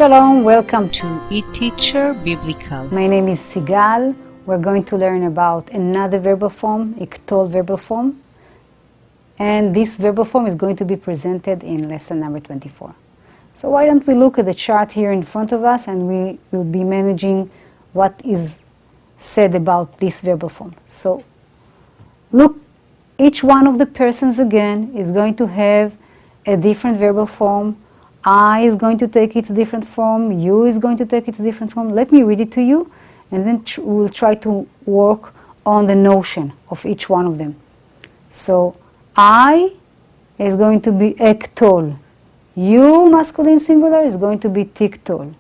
Shalom, welcome to eTeacher Biblical. My name is Sigal. We're going to learn about another verbal form, iktol verbal form. And this verbal form is going to be presented in lesson number 24. So why don't we look at the chart here in front of us, and we will be managing what is said about this verbal form. So look, each one of the persons again is going to have a different verbal form. I is going to take its different form, you is going to take its different form. Let me read it to you, and then we'll try to work on the notion of each one of them. So, I is going to be ektol. You, masculine singular, is going to be tiktol.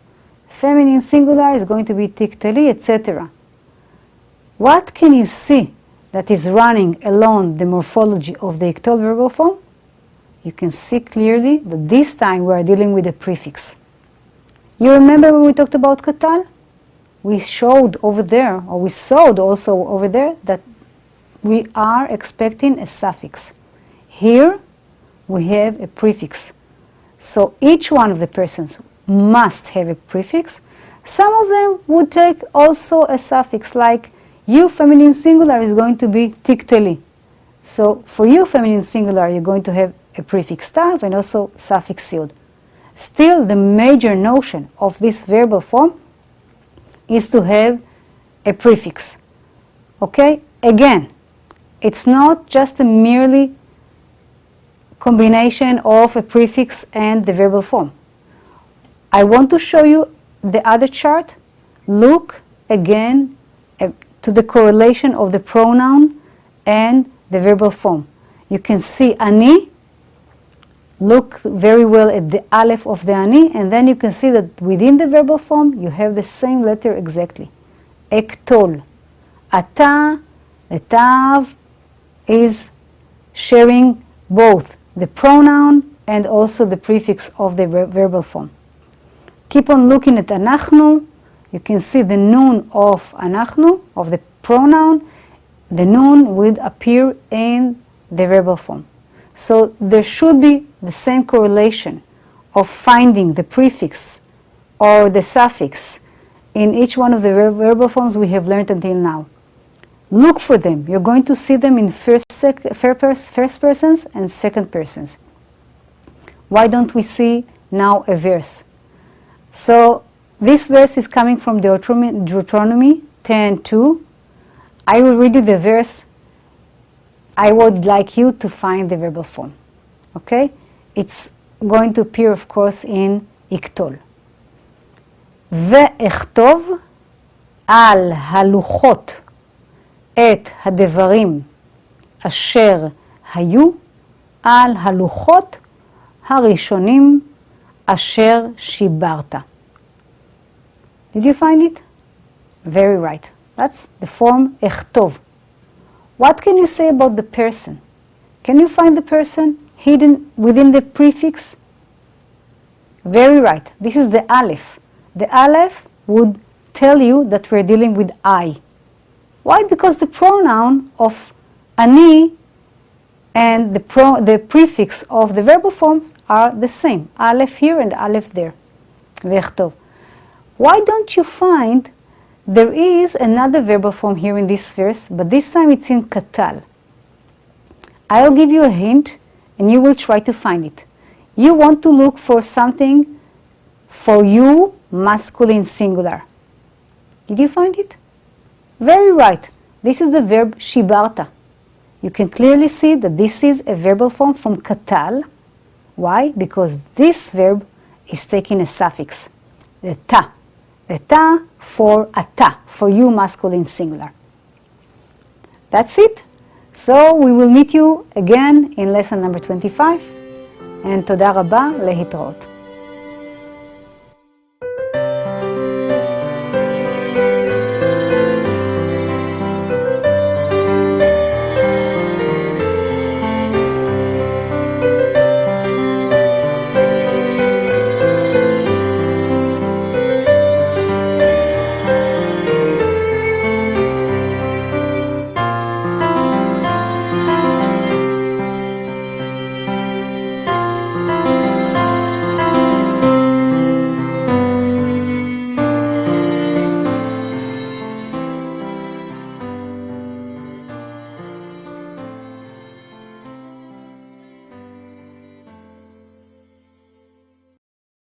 Feminine singular is going to be tikteli, etc. What can you see that is running along the morphology of the iktol verbal form? You can see clearly that this time we are dealing with a prefix. You remember when we talked about katal? We showed over there, or we saw also over there, that we are expecting a suffix. Here we have a prefix. So each one of the persons must have a prefix. Some of them would take also a suffix, like you, feminine singular, is going to be tikteli. So for you, feminine singular, you're going to have a prefix tav and also suffix yud. Still, the major notion of this verbal form is to have a prefix. Okay? Again, it's not just a merely combination of a prefix and the verbal form. I want to show you the other chart. Look again to the correlation of the pronoun and the verbal form. You can see ani. Look very well at the aleph of the ani, and then you can see that within the verbal form you have the same letter exactly. Ektol. Ata, the tav, is sharing both the pronoun and also the prefix of the verbal form. Keep on looking at anachnu. You can see the nun of anachnu, of the pronoun. The nun would appear in the verbal form. So there should be the same correlation of finding the prefix or the suffix in each one of the verbal forms we have learned until now. Look for them. You're going to see them in first persons and second persons. Why don't we see now a verse? So this verse is coming from Deuteronomy 10:2. I will read you the verse. I would like you to find the verbal form. Okay? It's going to appear, of course, in iktol. ואכתוב על הלוחות את הדברים אשר היו על הלוחות הראשונים אשר שיברת. Did you find it? Very right. That's the form אכתוב. What can you say about the person? Can you find the person hidden within the prefix? Very right. This is the aleph. The aleph would tell you that we're dealing with I. Why? Because the pronoun of ani and the prefix of the verbal forms are the same. Aleph here and aleph there. Vechtov. Why don't you find there is another verbal form here in this verse, but this time it's in katal. I'll give you a hint, and you will try to find it. You want to look for something for you, masculine singular. Did you find it? Very right. This is the verb shibarta. You can clearly see that this is a verbal form from katal. Why? Because this verb is taking a suffix, the ta. The ta for ata, for you, masculine singular. That's it. So we will meet you again in lesson number 25. And תודה רבה, להתראות.